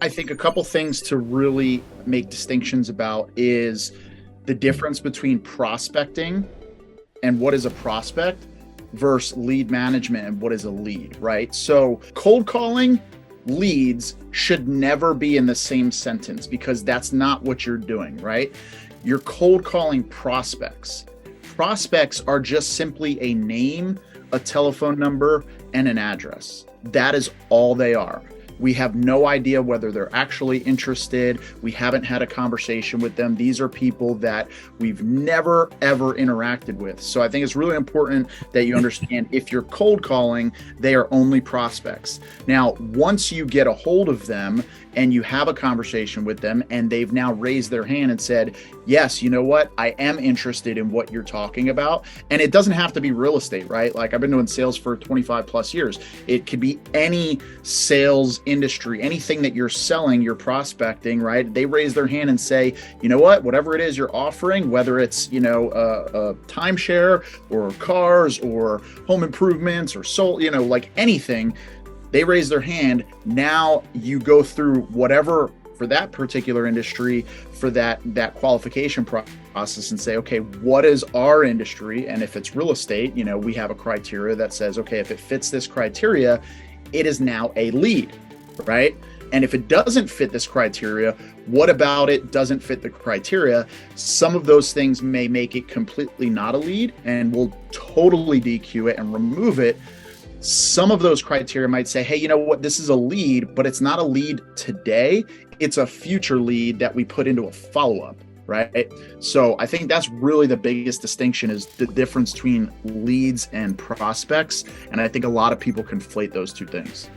I think a couple things to really make distinctions about is the difference between prospecting and what is a prospect versus lead management and what is a lead, right? So cold calling leads should never be in the same sentence because that's not what you're doing, right? You're cold calling prospects. Prospects are just simply a name, a telephone number, and an address. That is all they are. We have no idea whether they're actually interested. We haven't had a conversation with them. These are people that we've never, ever interacted with. So I think it's really important that you understand if you're cold calling, they are only prospects. Now, once you get a hold of them and you have a conversation with them and they've now raised their hand and said, yes, you know what? I am interested in what you're talking about. And it doesn't have to be real estate, right? Like I've been doing sales for 25 plus years. It could be any sales industry, anything that you're selling, you're prospecting, right? They raise their hand and say, you know what, whatever it is you're offering, whether it's, a timeshare or cars or home improvements or like anything, they raise their hand. Now you go through whatever for that particular industry for that qualification process and say, okay, what is our industry? And if it's real estate, we have a criteria that says, okay, if it fits this criteria, it is now a lead, right? And if it doesn't fit this criteria, what about it doesn't fit the criteria? Some of those things may make it completely not a lead and we'll totally DQ it and remove it. Some of those criteria might say, hey, you know what, this is a lead, but it's not a lead today. It's a future lead that we put into a follow-up, right? So I think that's really the biggest distinction is the difference between leads and prospects. And I think a lot of people conflate those two things.